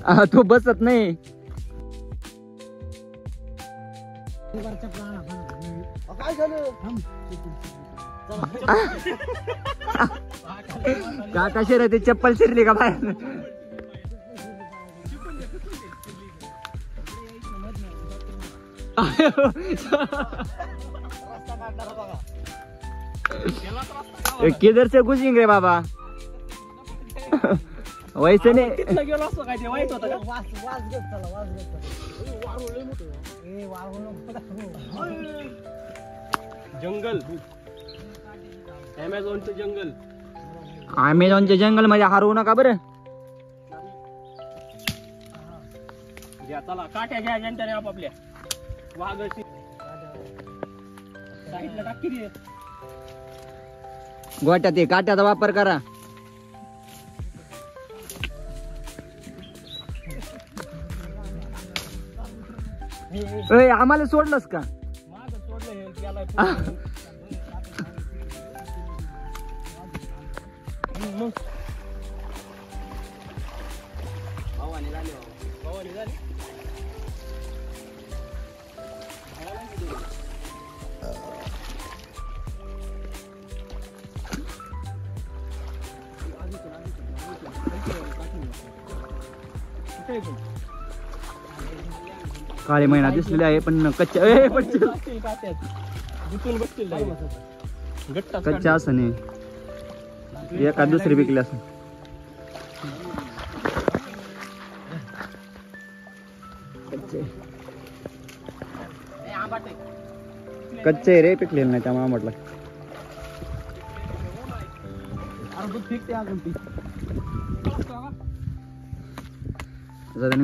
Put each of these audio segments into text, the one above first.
हा तो बसत नाही. काय झालं? काका शिरते चप्पल शिरली का बाहेर? किधर से घुसेंगे रे बाबा? वैसे नाही गेलो असतो काय ते वाईट होतं का? जंगल, अमेझॉनचं जंगल. अमेझॉनच्या जंगल मध्ये हरवू नका बरं. घ्या चला, काट्या घ्या जनताने आपापल्या. वाघाची साईडला टाकी दे. गोट्यात ते काट्याचा वापर करा. आम्हाला सोडलंस का? माझं सोडलं हे गेलाय. मग भावानी झाली, भावानी झाली. काळे महिना दिसलेले आहे पण कच्च्या कच्च्या असं नाही, एका दुसरी विकली असं. कच्चे रे, पिकलेलं नाही त्यामुळे म्हटलं.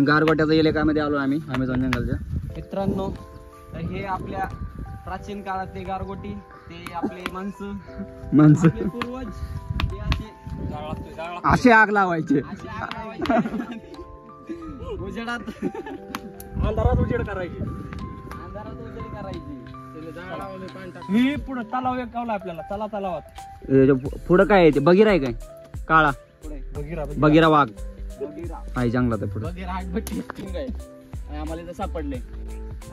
गारगोट्याचा इलाक्यामध्ये आलो आम्ही अमेझॉन जंगलच्या. मित्रांनो, हे आपल्या प्राचीन काळातले गारगोटी, ते आपले माणसं आपले पूर्वज, ते असे आग लावायचे. उजेडात अंधारात उजेड करायची, अंधारात उजेड करायची. ही पुढे तलाव एक गावला आपल्याला. चला तलावात. पुढं काय आहे ते? बगीरा आहे काय? काळा बगीरा वाघ आहे जंगलात. पुढे बगीरा आहे. आम्हाला इथं सापडले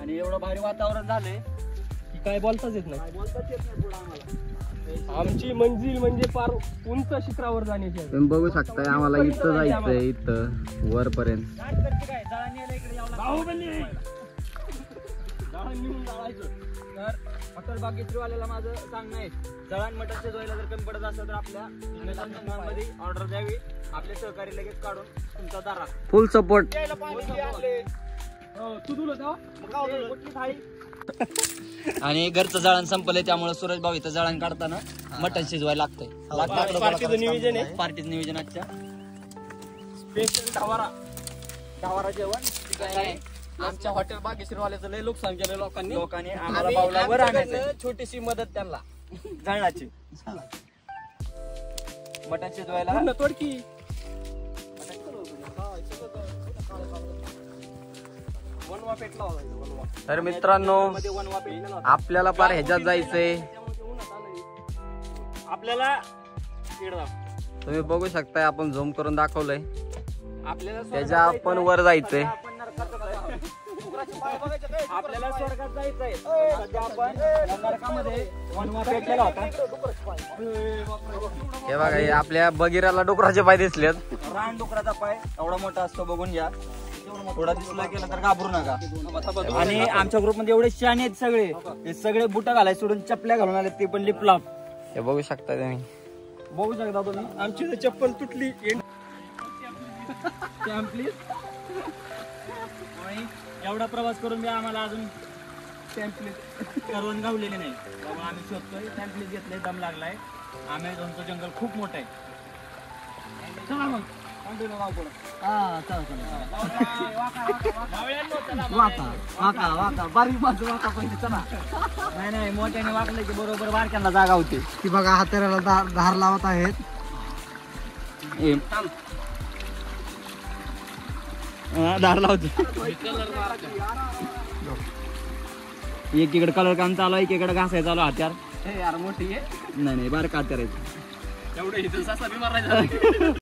आणि एवढं भारी वातावरण झालंय की काय बोलताच येत नाही. पुढे आम्हाला आमची मंजिल म्हणजे फार उंच शिखरावर जाण्याची आहे. तुम्ही बघू शकताय, आम्हाला इथं जायचंय, इथं वर पर्यंत. तर हॉटेल बागेश्रीवाल्याला माझं सांगणं आहे, जळान मटण शिजवायला जर कमी पडत असेल तर आपल्या मध्ये ऑर्डर द्यावी. आपले सहकारी लगेच काढून तुमचा दारा. फुल सपोर्ट. आणि घरचं जळण संपलंय त्यामुळे सूरज भाऊ इथं जळण काढताना मटण शिजवायला लागतंय. पार्टीचं नियोजन आहे. पार्टीचं नियोजन आजच्या स्पेशल ढावारा जेवण. आमच्या हॉटेल बागेश्रीवाल्याचं लय नुकसान केलं लोकांनी आम्हाला बावलावर आणायचं. छोटीशी मदत त्यांना जळणाची मटण शिजवायला. तोडकी वनवा पेटला होता. तर मित्रांनो, आपल्याला पार ह्याच्यात जायचंय. आपल्याला तुम्ही बघू शकताय, आपण झूम करून दाखवलंय. आपल्याला त्याच्या आपण वर जायचंय. आपल्याला स्वर्गात जायचंय. सध्या आपण नरकामध्ये वनवा पेटलेला होता. हे बघा, हे आपल्या बगीराला डुकराचे पाय दिसलेत. रान डुकराचा पाय एवढा मोठा असतो, बघून घ्या. थोडा दिसला गेला तर घाबरू नका. आणि आमच्या ग्रुप मध्ये एवढे शाणे आहेत सगळे, हे सगळे बुट घालाय सोडून चपल्या घालून आले, ते पण लिपलाप. हे बघू शकता तुम्ही, बघू शकता तुम्ही. आमची चप्पल तुटली. प्लीज. एवढा प्रवास करून बी आम्हाला अजून टेम्पलेट करून गावलेले नाही, त्यामुळे आम्ही शोधतोय. टेम्पलेट घेतलंय, दम लागलाय. अमेझॉनचं जंगल खूप मोठं आहे. चला मग कंटिन्यू गाव पुढं. वाका बारीक माझं वाका पाहिजे. चला. नाही मोठ्याने वाकलं की बरोबर बारक्यांना जागा होते. ती बघा हाताला धार लावत आहेत. धार लावतो. एकीकडे कलर काम चालू आहे, एकीकडे घासायला चालू हत्यार. हे यार मोठी आहे. नाही बारका हत्यार आहे. एवढं इथं ससा बी मारायचा.